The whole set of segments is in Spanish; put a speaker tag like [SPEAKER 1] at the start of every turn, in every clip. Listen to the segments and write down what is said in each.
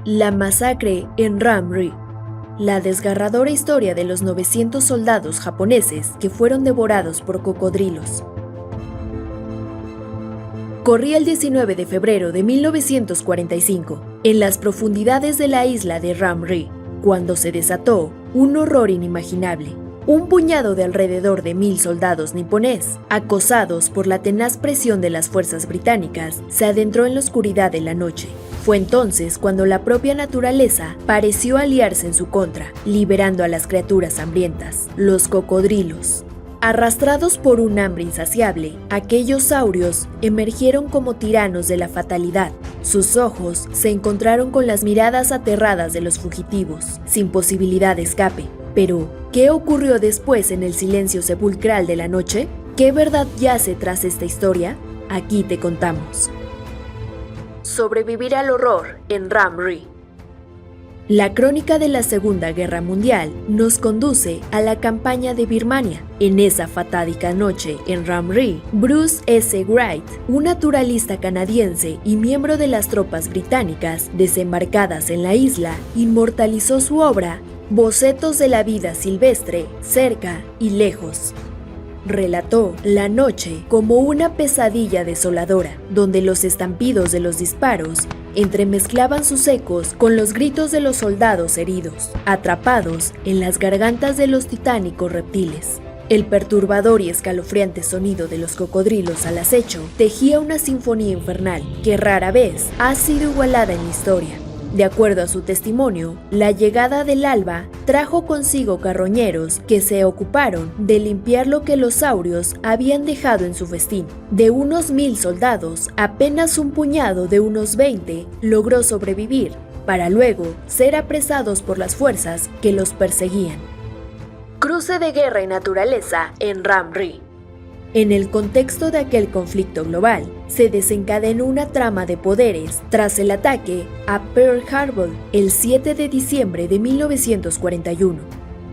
[SPEAKER 1] La masacre en Ram-Ri. La desgarradora historia de los 900 soldados japoneses que fueron devorados por cocodrilos. Corría el 19 de febrero de 1945, en las profundidades de la isla de Ram-Ri, cuando se desató un horror inimaginable. Un puñado de alrededor de 1000 soldados nipones, acosados por la tenaz presión de las fuerzas británicas, se adentró en la oscuridad de la noche. Fue entonces cuando la propia naturaleza pareció aliarse en su contra, liberando a las criaturas hambrientas, los cocodrilos. Arrastrados por un hambre insaciable, aquellos saurios emergieron como tiranos de la fatalidad. Sus ojos se encontraron con las miradas aterradas de los fugitivos, sin posibilidad de escape. Pero, ¿qué ocurrió después en el silencio sepulcral de la noche? ¿Qué verdad yace tras esta historia? Aquí te contamos. Sobrevivir al horror en Ram-Ri. La crónica de la Segunda Guerra Mundial nos conduce a la campaña de Birmania. En esa fatídica noche en Ram-Ri, Bruce S. Wright, un naturalista canadiense y miembro de las tropas británicas desembarcadas en la isla, inmortalizó su obra Bocetos de la vida silvestre, cerca y lejos. Relató la noche como una pesadilla desoladora, donde los estampidos de los disparos entremezclaban sus ecos con los gritos de los soldados heridos, atrapados en las gargantas de los titánicos reptiles. El perturbador y escalofriante sonido de los cocodrilos al acecho tejía una sinfonía infernal que rara vez ha sido igualada en la historia. De acuerdo a su testimonio, la llegada del alba trajo consigo carroñeros que se ocuparon de limpiar lo que los saurios habían dejado en su festín. De unos 1000 soldados, apenas un puñado de unos 20 logró sobrevivir, para luego ser apresados por las fuerzas que los perseguían. Cruce de guerra y naturaleza en Ram-Ri. En el contexto de aquel conflicto global, se desencadenó una trama de poderes tras el ataque a Pearl Harbor el 7 de diciembre de 1941.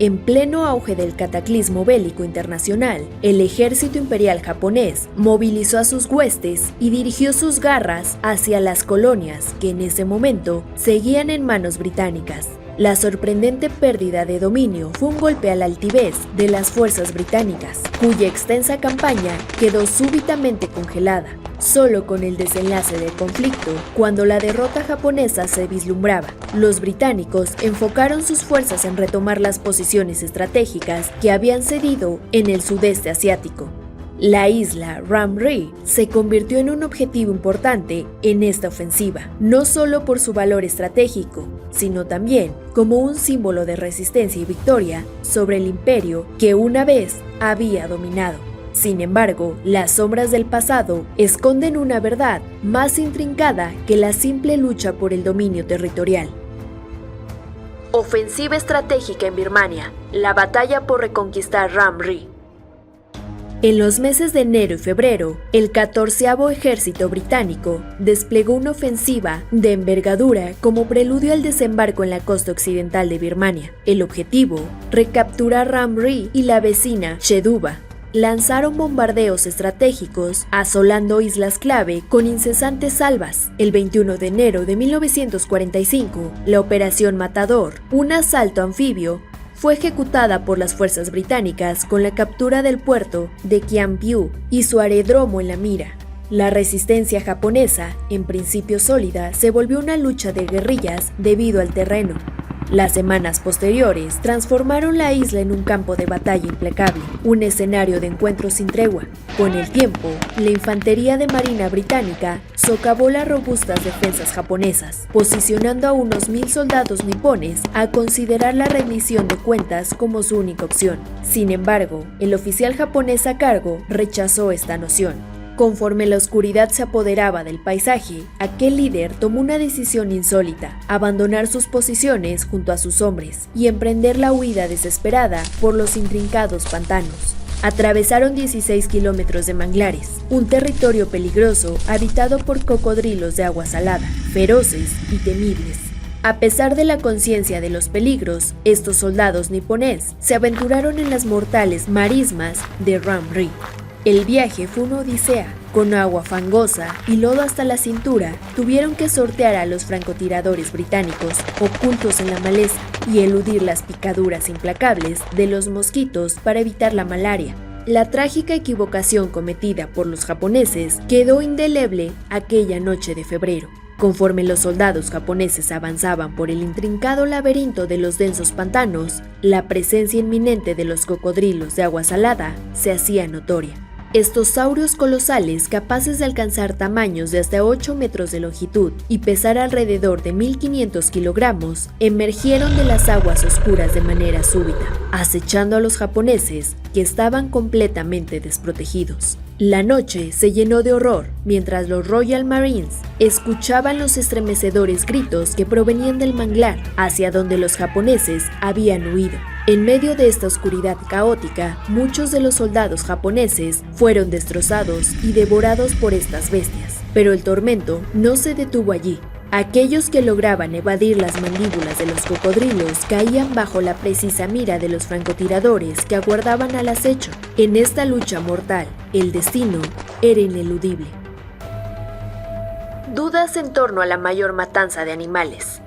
[SPEAKER 1] En pleno auge del cataclismo bélico internacional, el ejército imperial japonés movilizó a sus huestes y dirigió sus garras hacia las colonias que en ese momento seguían en manos británicas. La sorprendente pérdida de dominio fue un golpe a la altivez de las fuerzas británicas, cuya extensa campaña quedó súbitamente congelada. Solo con el desenlace del conflicto, cuando la derrota japonesa se vislumbraba, los británicos enfocaron sus fuerzas en retomar las posiciones estratégicas que habían cedido en el sudeste asiático. La isla Ram-Ri se convirtió en un objetivo importante en esta ofensiva, no solo por su valor estratégico, sino también como un símbolo de resistencia y victoria sobre el imperio que una vez había dominado. Sin embargo, las sombras del pasado esconden una verdad más intrincada que la simple lucha por el dominio territorial. Ofensiva estratégica en Birmania, la batalla por reconquistar Ram-Ri. En los meses de enero y febrero, el 14º Ejército Británico desplegó una ofensiva de envergadura como preludio al desembarco en la costa occidental de Birmania. El objetivo, recapturar Ram-Ri y la vecina Cheduba. Lanzaron bombardeos estratégicos, asolando islas clave con incesantes salvas. El 21 de enero de 1945, la Operación Matador, un asalto anfibio, fue ejecutada por las fuerzas británicas con la captura del puerto de Kiampiu y su aeródromo en la mira. La resistencia japonesa, en principio sólida, se volvió una lucha de guerrillas debido al terreno. Las semanas posteriores transformaron la isla en un campo de batalla implacable, un escenario de encuentros sin tregua. Con el tiempo, la infantería de marina británica socavó las robustas defensas japonesas, posicionando a unos 1000 soldados nipones a considerar la rendición de cuentas como su única opción. Sin embargo, el oficial japonés a cargo rechazó esta noción. Conforme la oscuridad se apoderaba del paisaje, aquel líder tomó una decisión insólita: abandonar sus posiciones junto a sus hombres y emprender la huida desesperada por los intrincados pantanos. Atravesaron 16 kilómetros de manglares, un territorio peligroso habitado por cocodrilos de agua salada, feroces y temibles. A pesar de la conciencia de los peligros, estos soldados nipones se aventuraron en las mortales marismas de Ram-Ri. El viaje fue una odisea, Con agua fangosa y lodo hasta la cintura, tuvieron que sortear a los francotiradores británicos ocultos en la maleza y eludir las picaduras implacables de los mosquitos para evitar la malaria. La trágica equivocación cometida por los japoneses quedó indeleble aquella noche de febrero. Conforme los soldados japoneses avanzaban por el intrincado laberinto de los densos pantanos, la presencia inminente de los cocodrilos de agua salada se hacía notoria. Estos saurios colosales, capaces de alcanzar tamaños de hasta 8 metros de longitud y pesar alrededor de 1.500 kilogramos, emergieron de las aguas oscuras de manera súbita, acechando a los japoneses, que estaban completamente desprotegidos. La noche se llenó de horror mientras los Royal Marines escuchaban los estremecedores gritos que provenían del manglar, hacia donde los japoneses habían huido. En medio de esta oscuridad caótica, muchos de los soldados japoneses fueron destrozados y devorados por estas bestias. Pero el tormento no se detuvo allí. Aquellos que lograban evadir las mandíbulas de los cocodrilos caían bajo la precisa mira de los francotiradores que aguardaban al acecho. En esta lucha mortal, el destino era ineludible. Dudas en torno a la mayor matanza de animales.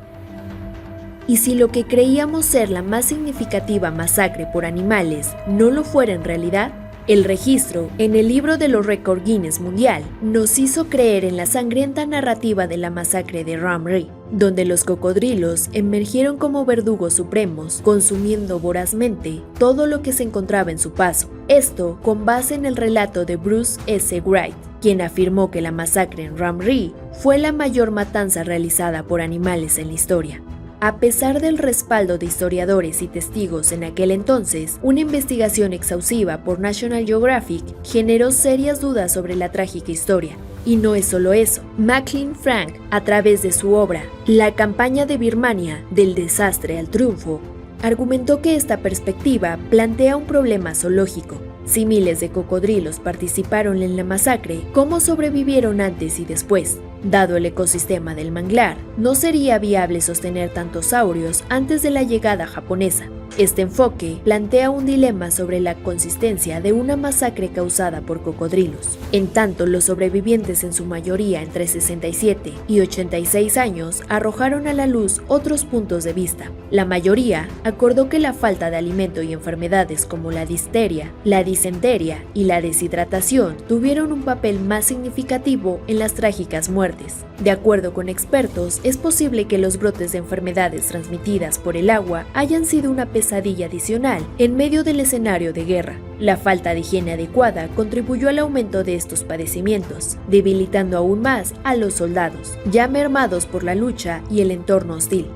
[SPEAKER 1] Y si lo que creíamos ser la más significativa masacre por animales no lo fuera en realidad, el registro en el libro de los récords Guinness Mundial nos hizo creer en la sangrienta narrativa de la masacre de Ram Ri, donde los cocodrilos emergieron como verdugos supremos, consumiendo vorazmente todo lo que se encontraba en su paso. Esto con base en el relato de Bruce S. Wright, quien afirmó que la masacre en Ram Ri fue la mayor matanza realizada por animales en la historia. A pesar del respaldo de historiadores y testigos en aquel entonces, una investigación exhaustiva por National Geographic generó serias dudas sobre la trágica historia. Y no es solo eso, Maclean Frank, a través de su obra La campaña de Birmania, del desastre al triunfo, argumentó que esta perspectiva plantea un problema zoológico. Si miles de cocodrilos participaron en la masacre, ¿cómo sobrevivieron antes y después? Dado el ecosistema del manglar, no sería viable sostener tantos saurios antes de la llegada japonesa. Este enfoque plantea un dilema sobre la consistencia de una masacre causada por cocodrilos. En tanto, los sobrevivientes, en su mayoría entre 67 y 86 años, arrojaron a la luz otros puntos de vista. La mayoría acordó que la falta de alimento y enfermedades como la difteria, la disentería y la deshidratación tuvieron un papel más significativo en las trágicas muertes. De acuerdo con expertos, es posible que los brotes de enfermedades transmitidas por el agua hayan sido una pesadilla adicional en medio del escenario de guerra. La falta de higiene adecuada contribuyó al aumento de estos padecimientos, debilitando aún más a los soldados, ya mermados por la lucha y el entorno hostil.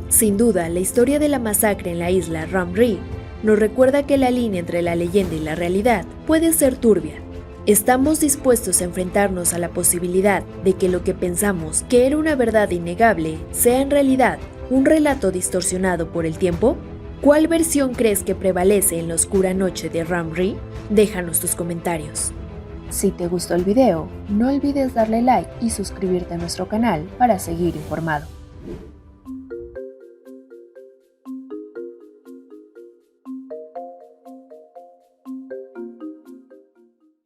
[SPEAKER 1] Sin duda, la historia de la masacre en la isla Ram Ri nos recuerda que la línea entre la leyenda y la realidad puede ser turbia. ¿Estamos dispuestos a enfrentarnos a la posibilidad de que lo que pensamos que era una verdad innegable sea en realidad un relato distorsionado por el tiempo? ¿Cuál versión crees que prevalece en la oscura noche de Ram Ri? Déjanos tus comentarios. Si te gustó el video, no olvides darle like y suscribirte a nuestro canal para seguir informado.